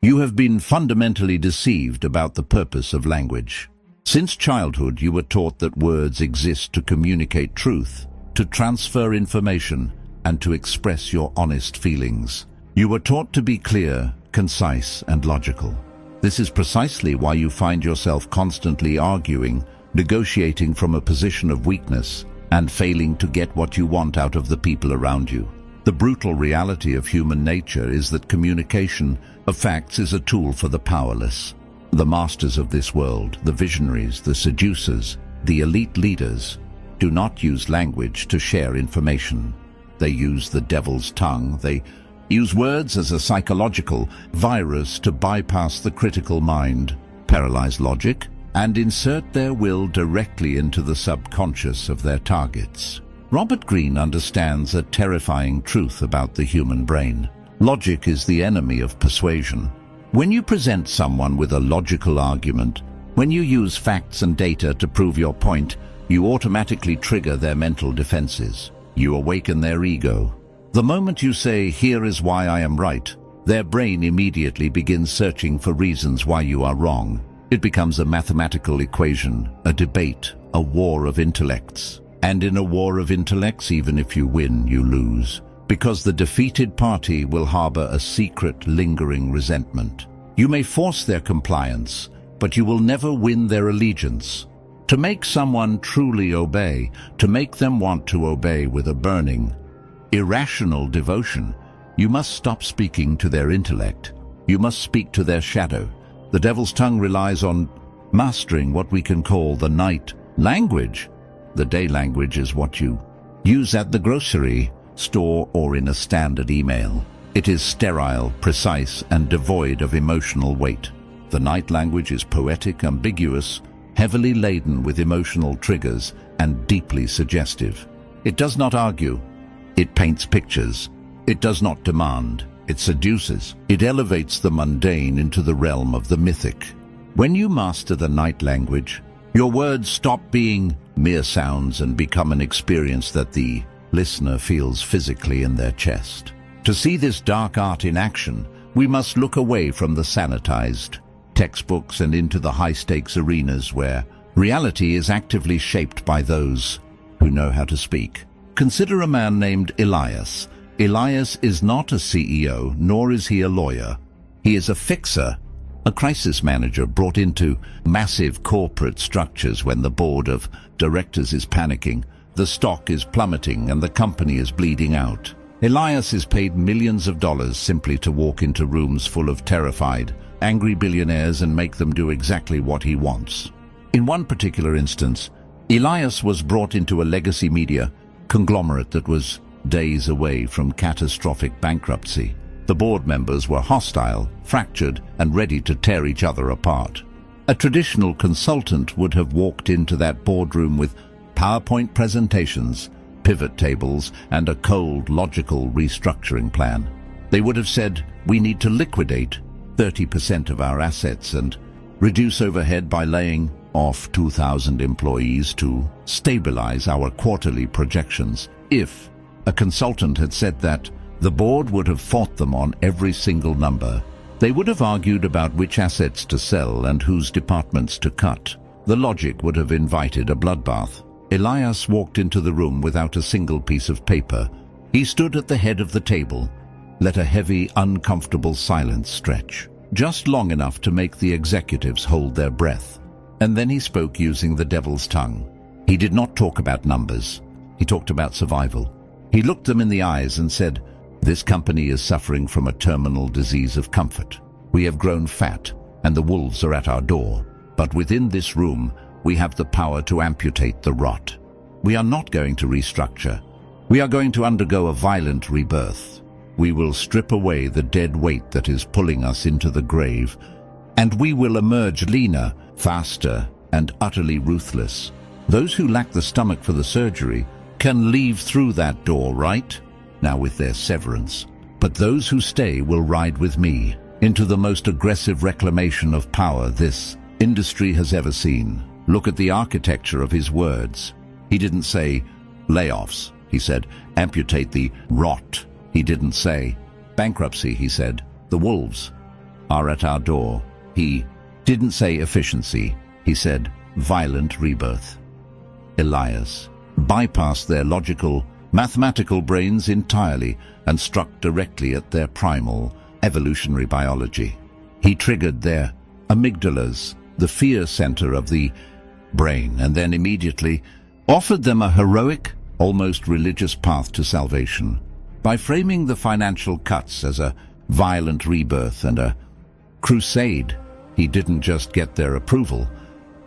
You have been fundamentally deceived about the purpose of language. Since childhood, you were taught that words exist to communicate truth, to transfer information, and to express your honest feelings. You were taught to be clear, concise, and logical. This is precisely why you find yourself constantly arguing, negotiating from a position of weakness, and failing to get what you want out of the people around you. The brutal reality of human nature is that communication of facts is a tool for the powerless. The masters of this world, the visionaries, the seducers, the elite leaders, do not use language to share information. They use the devil's tongue. They use words as a psychological virus to bypass the critical mind, paralyze logic, and insert their will directly into the subconscious of their targets. Robert Greene understands a terrifying truth about the human brain. Logic is the enemy of persuasion. When you present someone with a logical argument, when you use facts and data to prove your point, you automatically trigger their mental defenses. You awaken their ego. The moment you say, "Here is why I am right," their brain immediately begins searching for reasons why you are wrong. It becomes a mathematical equation, a debate, a war of intellects. And in a war of intellects, even if you win, you lose, because the defeated party will harbor a secret, lingering resentment. You may force their compliance, but you will never win their allegiance. To make someone truly obey, to make them want to obey with a burning, irrational devotion, you must stop speaking to their intellect. You must speak to their shadow. The devil's tongue relies on mastering what we can call the night language. The day language is what you use at the grocery store or in a standard email. It is sterile, precise, and devoid of emotional weight. The night language is poetic, ambiguous, heavily laden with emotional triggers, and deeply suggestive. It does not argue. It paints pictures. It does not demand. It seduces. It elevates the mundane into the realm of the mythic. When you master the night language, your words stop being mere sounds and become an experience that the listener feels physically in their chest. To see this dark art in action, we must look away from the sanitized textbooks and into the high-stakes arenas where reality is actively shaped by those who know how to speak. Consider a man named Elias. Elias is not a CEO, nor is he a lawyer. He is a fixer, a crisis manager brought into massive corporate structures when the board of directors is panicking, the stock is plummeting, and the company is bleeding out. Elias is paid millions of dollars simply to walk into rooms full of terrified, angry billionaires and make them do exactly what he wants. In one particular instance, Elias was brought into a legacy media conglomerate that was days away from catastrophic bankruptcy. The board members were hostile, fractured, and ready to tear each other apart. A traditional consultant would have walked into that boardroom with PowerPoint presentations, pivot tables, and a cold, logical restructuring plan. They would have said, "We need to liquidate 30% of our assets and reduce overhead by laying off 2,000 employees to stabilize our quarterly projections." If a consultant had said that, the board would have fought them on every single number. They would have argued about which assets to sell and whose departments to cut. The logic would have invited a bloodbath. Elias walked into the room without a single piece of paper. He stood at the head of the table, let a heavy, uncomfortable silence stretch, just long enough to make the executives hold their breath. And then he spoke using the devil's tongue. He did not talk about numbers. He talked about survival. He looked them in the eyes and said, "This company is suffering from a terminal disease of comfort. We have grown fat, and the wolves are at our door. But within this room, we have the power to amputate the rot. We are not going to restructure. We are going to undergo a violent rebirth. We will strip away the dead weight that is pulling us into the grave, and we will emerge leaner, faster, and utterly ruthless. Those who lack the stomach for the surgery can leave through that door, right? Now with their severance. But those who stay will ride with me into the most aggressive reclamation of power this industry has ever seen." Look at the architecture of his words. He didn't say layoffs. He said amputate the rot. He didn't say bankruptcy. He said the wolves. are at our door. He didn't say efficiency, he said violent rebirth. Elias bypassed their logical, mathematical brains entirely and struck directly at their primal, evolutionary biology. He triggered their amygdalas, the fear center of the brain, and then immediately offered them a heroic, almost religious path to salvation. By framing the financial cuts as a violent rebirth and a crusade, he didn't just get their approval,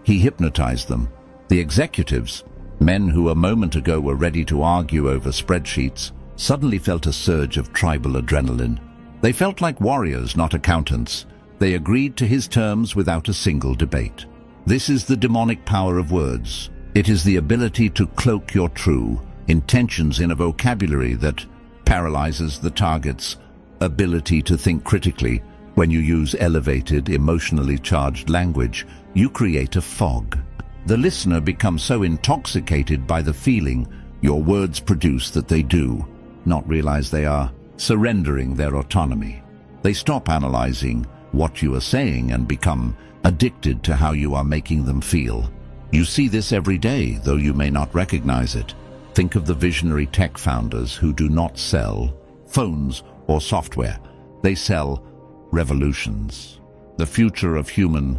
he hypnotized them. The executives, men who a moment ago were ready to argue over spreadsheets, suddenly felt a surge of tribal adrenaline. They felt like warriors, not accountants. They agreed to his terms without a single debate. This is the demonic power of words. It is the ability to cloak your true intentions in a vocabulary that paralyzes the target's ability to think critically. When you use elevated, emotionally charged language, you create a fog. The listener becomes so intoxicated by the feeling your words produce that they do not realize they are surrendering their autonomy. They stop analyzing what you are saying and become addicted to how you are making them feel. You see this every day, though you may not recognize it. Think of the visionary tech founders who do not sell phones or software. They sell revolutions, the future of human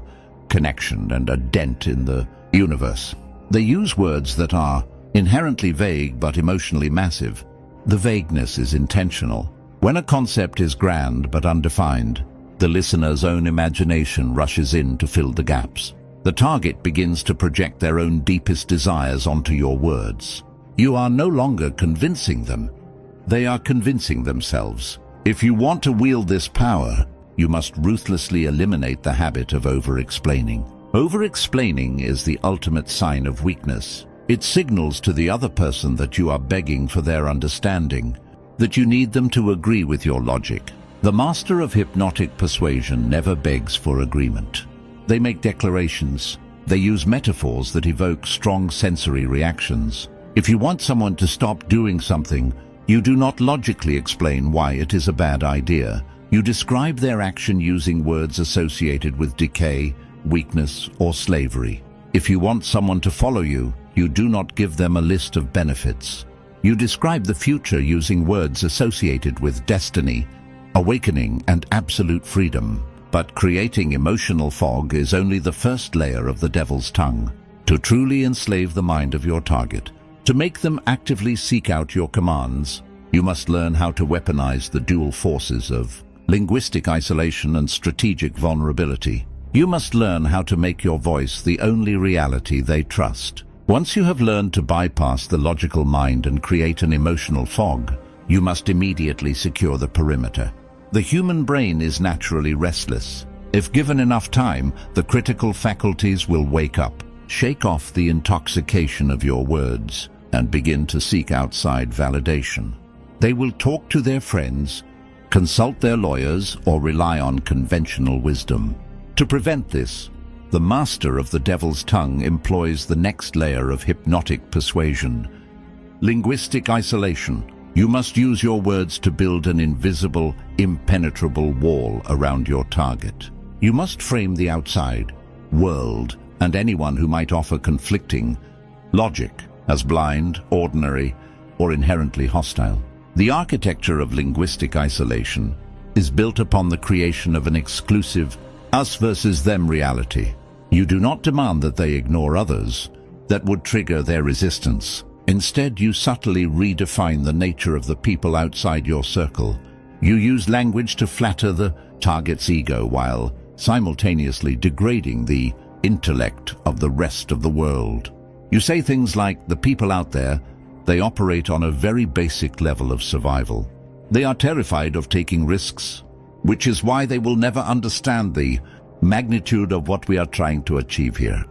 connection and a dent in the universe. They use words that are inherently vague but emotionally massive. The vagueness is intentional. When a concept is grand but undefined, the listener's own imagination rushes in to fill the gaps. The target begins to project their own deepest desires onto your words. You are no longer convincing them. They are convincing themselves. If you want to wield this power, you must ruthlessly eliminate the habit of over-explaining. Over-explaining is the ultimate sign of weakness. It signals to the other person that you are begging for their understanding, that you need them to agree with your logic. The master of hypnotic persuasion never begs for agreement. They make declarations. They use metaphors that evoke strong sensory reactions. If you want someone to stop doing something, you do not logically explain why it is a bad idea. You describe their action using words associated with decay, weakness, or slavery. If you want someone to follow you, you do not give them a list of benefits. You describe the future using words associated with destiny, awakening, and absolute freedom. But creating emotional fog is only the first layer of the devil's tongue. To truly enslave the mind of your target, to make them actively seek out your commands, you must learn how to weaponize the dual forces of linguistic isolation and strategic vulnerability. You must learn how to make your voice the only reality they trust. Once you have learned to bypass the logical mind and create an emotional fog, you must immediately secure the perimeter. The human brain is naturally restless. If given enough time, the critical faculties will wake up, shake off the intoxication of your words, and begin to seek outside validation. They will talk to their friends, consult their lawyers, or rely on conventional wisdom. To prevent this, the master of the devil's tongue employs the next layer of hypnotic persuasion: linguistic isolation. You must use your words to build an invisible, impenetrable wall around your target. You must frame the outside world and anyone who might offer conflicting logic as blind, ordinary, or inherently hostile. The architecture of linguistic isolation is built upon the creation of an exclusive us versus them reality. You do not demand that they ignore others. That would trigger their resistance. Instead, you subtly redefine the nature of the people outside your circle. You use language to flatter the target's ego while simultaneously degrading the intellect of the rest of the world. You say things like, the people out there, they operate on a very basic level of survival. They are terrified of taking risks, which is why they will never understand the magnitude of what we are trying to achieve here.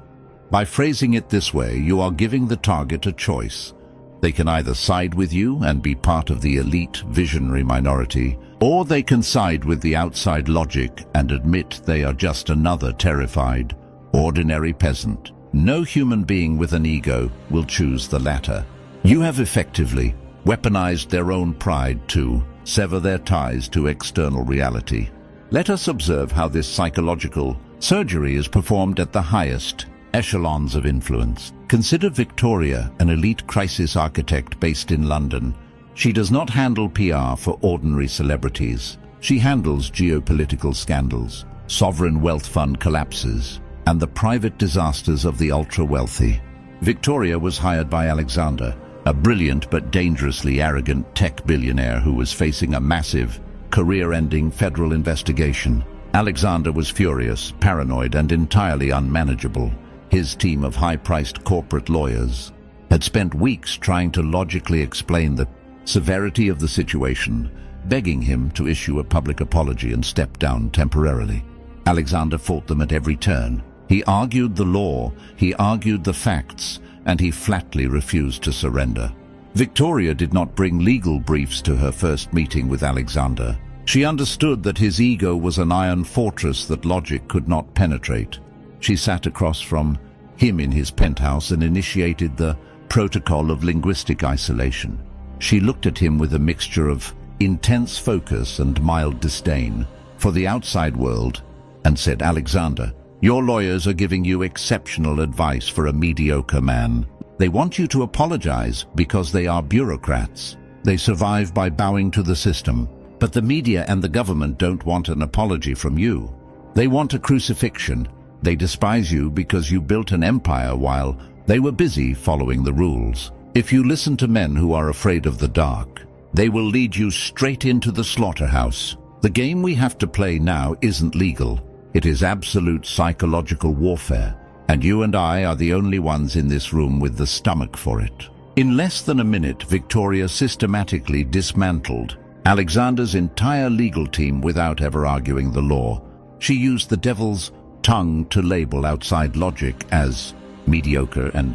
By phrasing it this way, you are giving the target a choice. They can either side with you and be part of the elite visionary minority, or they can side with the outside logic and admit they are just another terrified, ordinary peasant. No human being with an ego will choose the latter. You have effectively weaponized their own pride to sever their ties to external reality. Let us observe how this psychological surgery is performed at the highest echelons of influence. Consider Victoria, an elite crisis architect based in London. She does not handle PR for ordinary celebrities. She handles geopolitical scandals, sovereign wealth fund collapses, and the private disasters of the ultra-wealthy. Victoria was hired by Alexander, a brilliant but dangerously arrogant tech billionaire who was facing a massive, career-ending federal investigation. Alexander was furious, paranoid, and entirely unmanageable. His team of high-priced corporate lawyers had spent weeks trying to logically explain the severity of the situation, begging him to issue a public apology and step down temporarily. Alexander fought them at every turn. He argued the law, he argued the facts, and he flatly refused to surrender. Victoria did not bring legal briefs to her first meeting with Alexander. She understood that his ego was an iron fortress that logic could not penetrate. She sat across from him in his penthouse and initiated the protocol of linguistic isolation. She looked at him with a mixture of intense focus and mild disdain for the outside world and said, "Alexander, your lawyers are giving you exceptional advice for a mediocre man. They want you to apologize because they are bureaucrats. They survive by bowing to the system. But the media and the government don't want an apology from you. They want a crucifixion. They despise you because you built an empire while they were busy following the rules. If you listen to men who are afraid of the dark, they will lead you straight into the slaughterhouse. The game we have to play now isn't legal. It is absolute psychological warfare, and you and I are the only ones in this room with the stomach for it." In less than a minute, Victoria systematically dismantled Alexander's entire legal team without ever arguing the law. She used the devil's tongue to label outside logic as mediocre and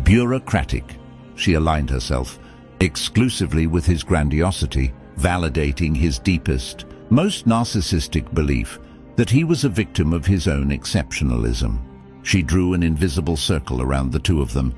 bureaucratic. She aligned herself exclusively with his grandiosity, validating his deepest, most narcissistic belief that he was a victim of his own exceptionalism. She drew an invisible circle around the two of them,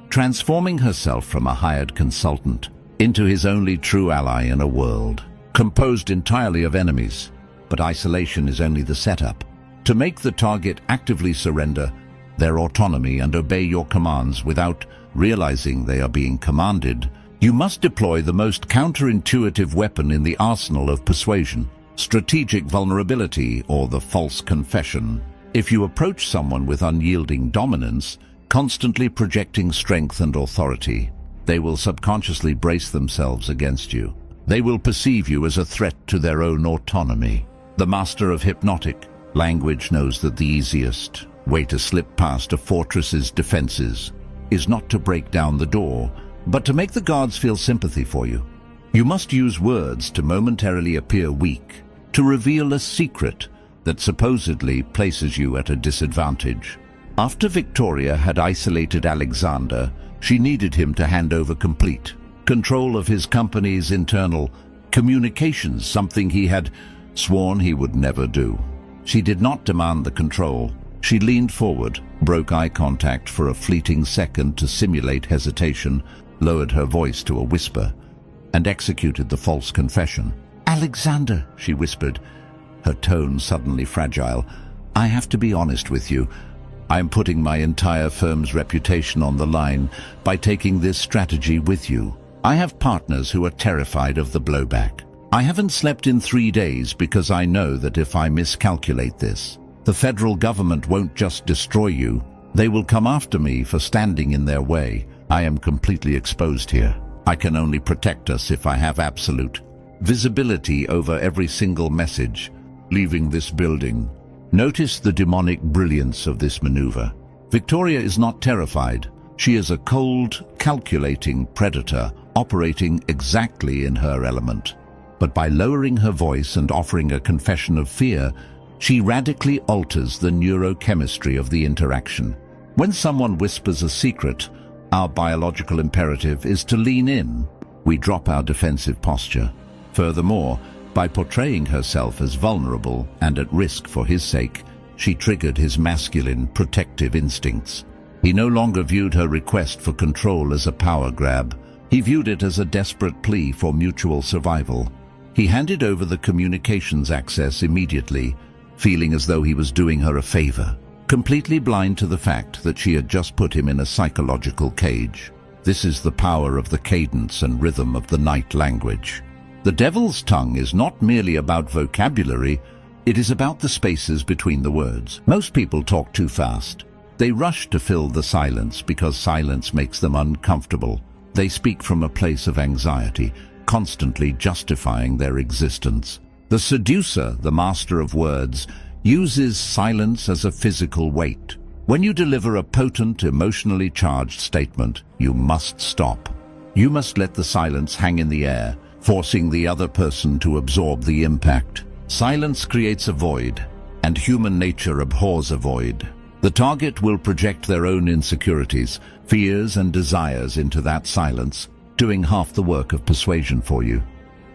transforming herself from a hired consultant into his only true ally in a world composed entirely of enemies. But isolation is only the setup. To make the target actively surrender their autonomy and obey your commands without realizing they are being commanded, you must deploy the most counterintuitive weapon in the arsenal of persuasion: strategic vulnerability, or the false confession. If you approach someone with unyielding dominance, constantly projecting strength and authority, they will subconsciously brace themselves against you. They will perceive you as a threat to their own autonomy. The master of hypnotic language knows that the easiest way to slip past a fortress's defenses is not to break down the door, but to make the guards feel sympathy for you. You must use words to momentarily appear weak, to reveal a secret that supposedly places you at a disadvantage. After Victoria had isolated Alexander, she needed him to hand over complete control of his company's internal communications, something he had sworn he would never do. She did not demand the control. She leaned forward, broke eye contact for a fleeting second to simulate hesitation, lowered her voice to a whisper, and executed the false confession. "Alexander," she whispered, her tone suddenly fragile, "I have to be honest with you. I am putting my entire firm's reputation on the line by taking this strategy with you. I have partners who are terrified of the blowback. I haven't slept in 3 days because I know that if I miscalculate this, the federal government won't just destroy you. They will come after me for standing in their way. I am completely exposed here. I can only protect us if I have absolute visibility over every single message leaving this building." Notice the demonic brilliance of this maneuver. Victoria is not terrified. She is a cold, calculating predator operating exactly in her element. But by lowering her voice and offering a confession of fear, she radically alters the neurochemistry of the interaction. When someone whispers a secret, our biological imperative is to lean in. We drop our defensive posture. Furthermore, by portraying herself as vulnerable and at risk for his sake, she triggered his masculine, protective instincts. He no longer viewed her request for control as a power grab. He viewed it as a desperate plea for mutual survival. He handed over the communications access immediately, feeling as though he was doing her a favor, completely blind to the fact that she had just put him in a psychological cage. This is the power of the cadence and rhythm of the night language. The devil's tongue is not merely about vocabulary, it is about the spaces between the words. Most people talk too fast. They rush to fill the silence because silence makes them uncomfortable. They speak from a place of anxiety, constantly justifying their existence. The seducer, the master of words, uses silence as a physical weight. When you deliver a potent, emotionally charged statement, you must stop. You must let the silence hang in the air, forcing the other person to absorb the impact. Silence creates a void, and human nature abhors a void. The target will project their own insecurities, fears and desires into that silence, doing half the work of persuasion for you.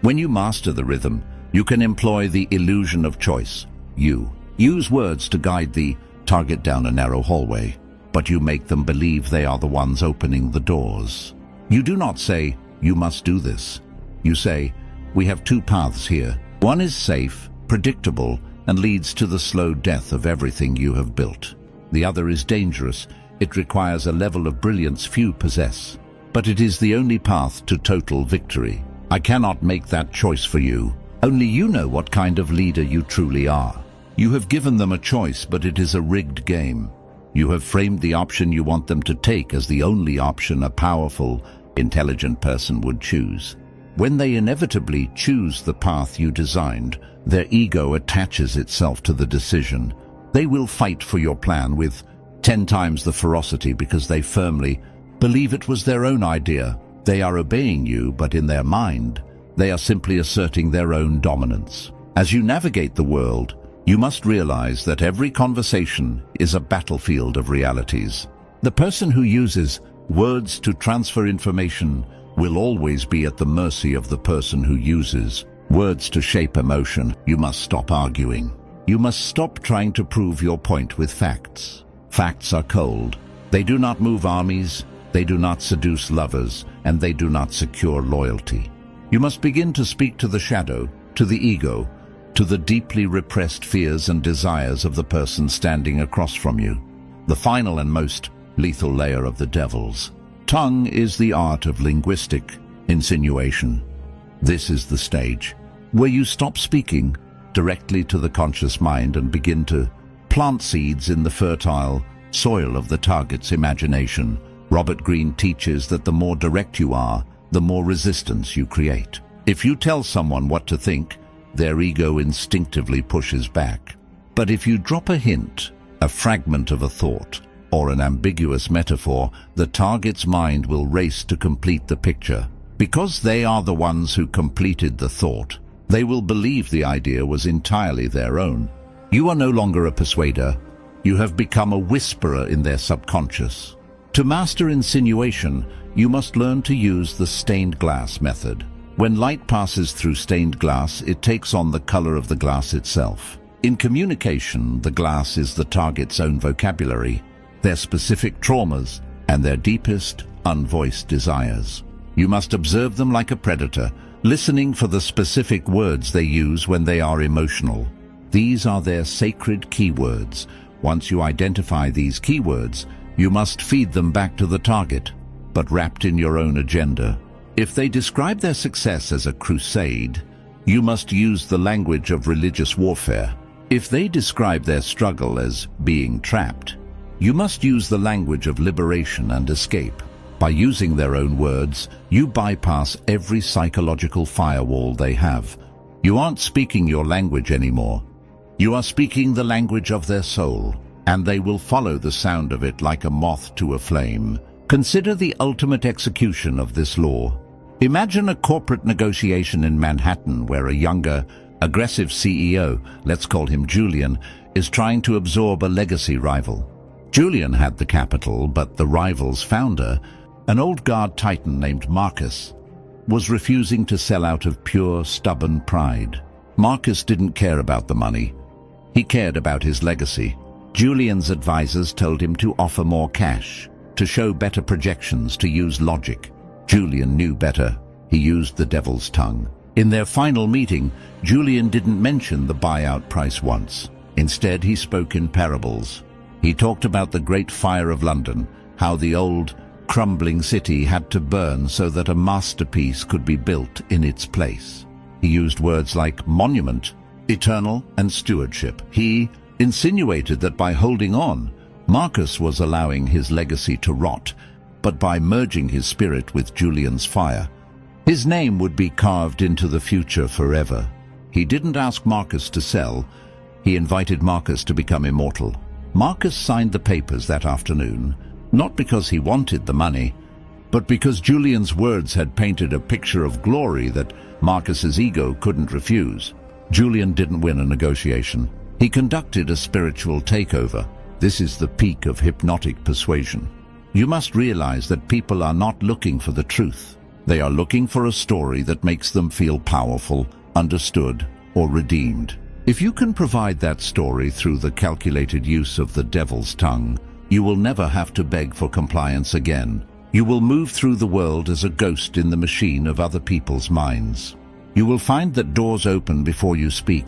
When you master the rhythm, you can employ the illusion of choice. You use words to guide the target down a narrow hallway, but you make them believe they are the ones opening the doors. You do not say, "You must do this." You say, "We have two paths here. One is safe, predictable, and leads to the slow death of everything you have built. The other is dangerous. It requires a level of brilliance few possess. But it is the only path to total victory. I cannot make that choice for you. Only you know what kind of leader you truly are. You have given them a choice, but it is a rigged game. You have framed the option you want them to take as the only option a powerful, intelligent person would choose. When they inevitably choose the path you designed, their ego attaches itself to the decision. They will fight for your plan with 10 times the ferocity because they firmly believe it was their own idea. They are obeying you, but in their mind, they are simply asserting their own dominance. As you navigate the world, you must realize that every conversation is a battlefield of realities. The person who uses words to transfer information will always be at the mercy of the person who uses words to shape emotion. You must stop arguing. You must stop trying to prove your point with facts. Facts are cold. They do not move armies, they do not seduce lovers, and they do not secure loyalty. You must begin to speak to the shadow, to the ego, to the deeply repressed fears and desires of the person standing across from you. The final and most lethal layer of the devil's tongue is the art of linguistic insinuation. This is the stage where you stop speaking directly to the conscious mind and begin to plant seeds in the fertile soil of the target's imagination. Robert Greene teaches that the more direct you are, the more resistance you create. If you tell someone what to think, their ego instinctively pushes back. But if you drop a hint, a fragment of a thought, or an ambiguous metaphor, the target's mind will race to complete the picture. Because they are the ones who completed the thought, they will believe the idea was entirely their own. You are no longer a persuader. You have become a whisperer in their subconscious. To master insinuation, you must learn to use the stained glass method. When light passes through stained glass, it takes on the color of the glass itself. In communication, the glass is the target's own vocabulary, their specific traumas, and their deepest, unvoiced desires. You must observe them like a predator, listening for the specific words they use when they are emotional. These are their sacred keywords. Once you identify these keywords, you must feed them back to the target, but wrapped in your own agenda. If they describe their success as a crusade, you must use the language of religious warfare. If they describe their struggle as being trapped, you must use the language of liberation and escape. By using their own words, you bypass every psychological firewall they have. You aren't speaking your language anymore. You are speaking the language of their soul, and they will follow the sound of it like a moth to a flame. Consider the ultimate execution of this law. Imagine a corporate negotiation in Manhattan where a younger, aggressive CEO, let's call him Julian, is trying to absorb a legacy rival. Julian had the capital, but the rival's founder, an old guard titan named Marcus, was refusing to sell out of pure, stubborn pride. Marcus didn't care about the money. He cared about his legacy. Julian's advisors told him to offer more cash, to show better projections, to use logic. Julian knew better. He used the devil's tongue. In their final meeting, Julian didn't mention the buyout price once. Instead, he spoke in parables. He talked about the Great Fire of London, how the old, crumbling city had to burn so that a masterpiece could be built in its place. He used words like monument, eternal, and stewardship. He insinuated that by holding on, Marcus was allowing his legacy to rot, but by merging his spirit with Julian's fire, his name would be carved into the future forever. He didn't ask Marcus to sell, he invited Marcus to become immortal. Marcus signed the papers that afternoon, not because he wanted the money, but because Julian's words had painted a picture of glory that Marcus's ego couldn't refuse. Julian didn't win a negotiation. He conducted a spiritual takeover. This is the peak of hypnotic persuasion. You must realize that people are not looking for the truth. They are looking for a story that makes them feel powerful, understood, or redeemed. If you can provide that story through the calculated use of the devil's tongue, you will never have to beg for compliance again. You will move through the world as a ghost in the machine of other people's minds. You will find that doors open before you speak,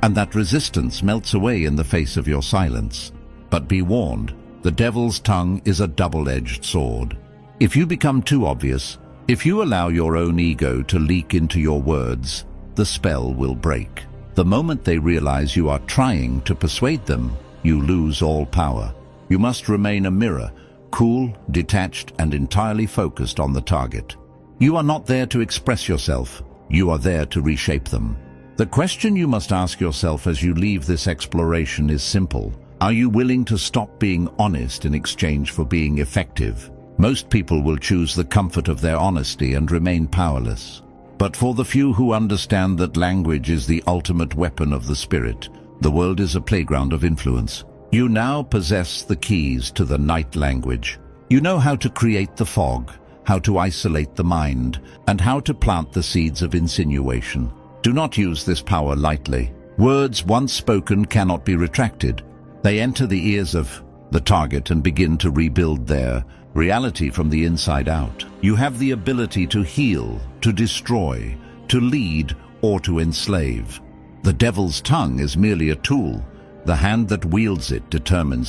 and that resistance melts away in the face of your silence. But be warned, the devil's tongue is a double-edged sword. If you become too obvious, if you allow your own ego to leak into your words, the spell will break. The moment they realize you are trying to persuade them, you lose all power. You must remain a mirror, cool, detached, and entirely focused on the target. You are not there to express yourself. You are there to reshape them. The question you must ask yourself as you leave this exploration is simple. Are you willing to stop being honest in exchange for being effective? Most people will choose the comfort of their honesty and remain powerless. But for the few who understand that language is the ultimate weapon of the spirit, the world is a playground of influence. You now possess the keys to the night language. You know how to create the fog, how to isolate the mind, and how to plant the seeds of insinuation. Do not use this power lightly. Words once spoken cannot be retracted. They enter the ears of the target and begin to rebuild their reality from the inside out. You have the ability to heal, to destroy, to lead, or to enslave. The devil's tongue is merely a tool. The hand that wields it determines